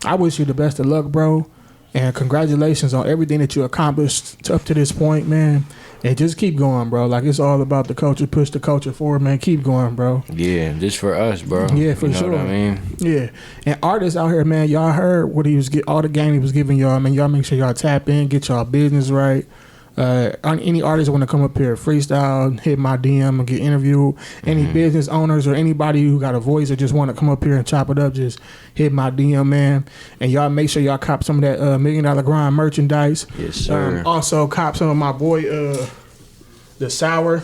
I wish you the best of luck, bro. And congratulations on everything that you accomplished up to this point, man. And just keep going, bro. Like, it's all about the culture. Push the culture forward, man. Keep going, bro. Yeah, just for us, bro. Yeah, for sure. What I mean? Yeah. And artists out here, man, y'all heard what he was all the game he was giving y'all, man. Y'all make sure y'all tap in, get y'all business right. Any artists want to come up here, freestyle, hit my DM and get interviewed. Any business owners or anybody who got a voice or just want to come up here and chop it up, just hit my DM, man. And y'all make sure y'all cop some of that $1 Million Grind merchandise. Yes, sir. Also cop some of my boy, the Sour.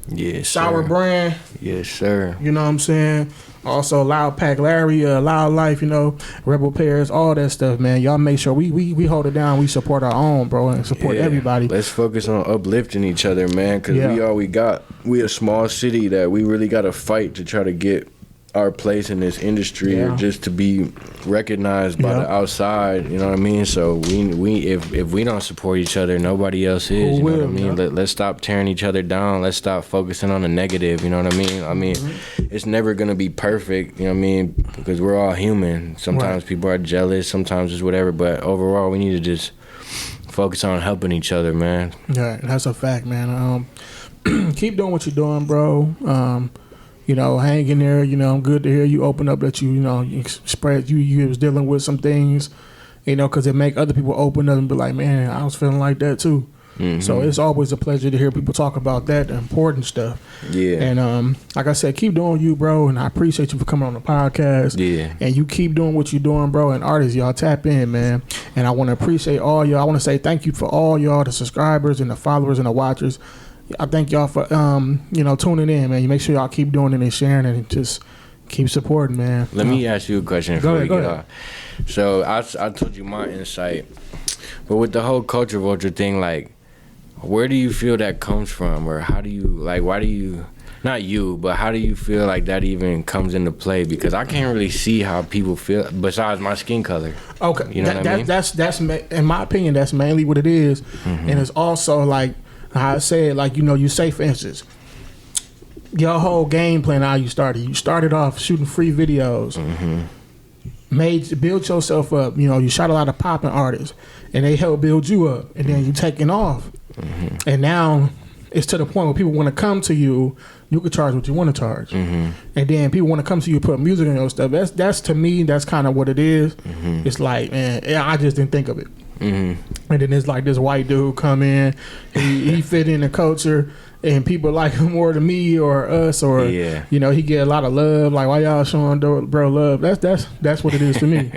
Yes, Sour sir. brand. Yes, sir. You know what I'm saying? Also, Loud Pack Larry, Loud Life, you know, Rebel Pairs, all that stuff, man. Y'all make sure we hold it down. We support our own, bro, and support everybody. Let's focus on uplifting each other, man, because we all we got. We a small city that we really got to fight to try to get our place in this industry or just to be recognized by the outside, you know what I mean? So we if we don't support each other, nobody else is, you know what I mean? Let's stop tearing each other down. Let's stop focusing on the negative, you know what I mean? I mean, it's never going to be perfect, you know what I mean? Because we're all human. Sometimes people are jealous, sometimes it's whatever, but overall we need to just focus on helping each other, man. Yeah, that's a fact, man. Keep doing what you're doing, bro. You know, hang in there. You know, I'm good to hear you open up that you spread. You was dealing with some things, you know, because it make other people open up and be like, man, I was feeling like that too. So it's always a pleasure to hear people talk about that, the important stuff. Yeah. And like I said, keep doing you, bro. And I appreciate you for coming on the podcast. Yeah. And you keep doing what you're doing, bro. And artists, y'all tap in, man. And I want to appreciate all y'all. I want to say thank you for all y'all, the subscribers and the followers and the watchers. I thank y'all for tuning in, man. You make sure y'all keep doing it and sharing it and just keep supporting, man. Let me ask you a question before we get off. So I told you my insight, but with the whole culture vulture thing, like, where do you feel that comes from, or how do you why do you, not you, but how do you feel like that even comes into play? Because I can't really see how people feel besides my skin color. Okay, you know what I mean? That's in my opinion, that's mainly what it is, and it's also like. I said, like, you know, you say, for instance, your whole game plan, how you started. You started off shooting free videos, build yourself up. You know, you shot a lot of popping artists, and they helped build you up. And then you taking off. And now it's to the point where people want to come to you. You can charge what you want to charge. And then people want to come to you, put music in your stuff. That's to me, that's kind of what it is. It's like, man, I just didn't think of it. And then it's like this white dude come in, he fit in the culture, and people like him more than me or us, or you know, he get a lot of love. Like, why y'all showing bro love? That's what it is to me.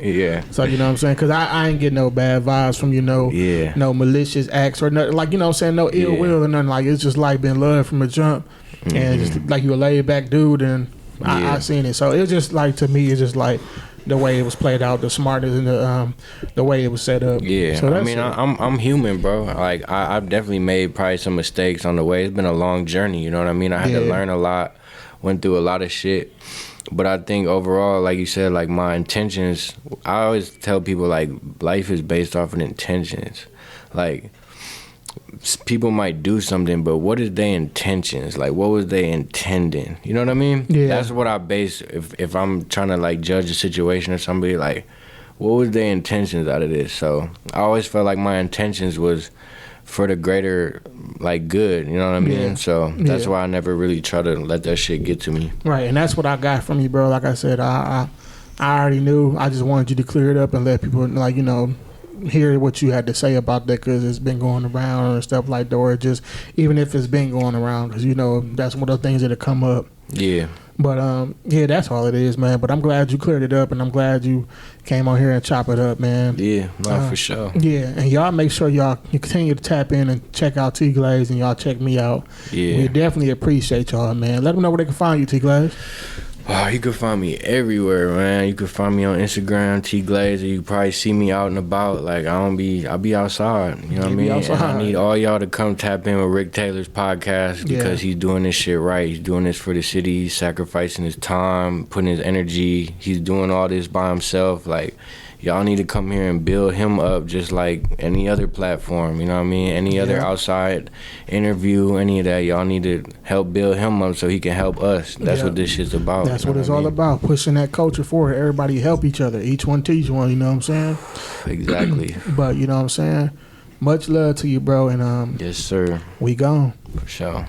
So you know what I'm saying? Because I ain't getting no bad vibes from no malicious acts or nothing. Like, you know what I'm saying? No ill will or nothing. Like, it's just like been love from a jump, and just like you a laid back dude, and I seen it. So it's just like, to me, it's just like the way it was played out, the smartness, and the way it was set up. Yeah, so I mean, I'm human, bro. Like, I've definitely made probably some mistakes on the way. It's been a long journey, you know what I mean? I had to learn a lot, went through a lot of shit. But I think overall, like you said, like my intentions, I always tell people like life is based off of intentions. Like people might do something, but what is their intentions? Like what was they intending? You know what I mean? Yeah. That's what I base if I'm trying to like judge a situation or somebody, like what was their intentions out of this? So I always felt like my intentions was for the greater like good, you know what I mean? Yeah. So that's why I never really try to let that shit get to me. Right, and that's what I got from you, bro. Like I said, I already knew. I just wanted you to clear it up and let people, like, you know, hear what you had to say about that, because it's been going around and stuff like that, or just even if it's been going around, because, you know, that's one of the things that have come up. Yeah. But yeah, that's all it is, man. But I'm glad you cleared it up, and I'm glad you came on here and chop it up, man. Yeah, no, for sure. Yeah, and y'all make sure you continue to tap in and check out TeeGlazed, and y'all check me out. Yeah, we definitely appreciate y'all, man. Let them know where they can find you, TeeGlazed. Oh, you can find me everywhere, man. You can find me on Instagram, TeeGlazed. You probably see me out and about. Like I'll be outside. You know what I mean? And I need all y'all to come tap in with Rick Taylor's podcast, because he's doing this shit right. He's doing this for the city. He's sacrificing his time, putting his energy. He's doing all this by himself. Like y'all need to come here and build him up just like any other platform, you know what I mean? Any other outside interview, any of that, y'all need to help build him up so he can help us. That's what this shit's about. That's what it's all about, pushing that culture forward. Everybody help each other. Each one teach one, you know what I'm saying? Exactly. But, you know what I'm saying? Much love to you, bro. And yes, sir. We gone. For sure.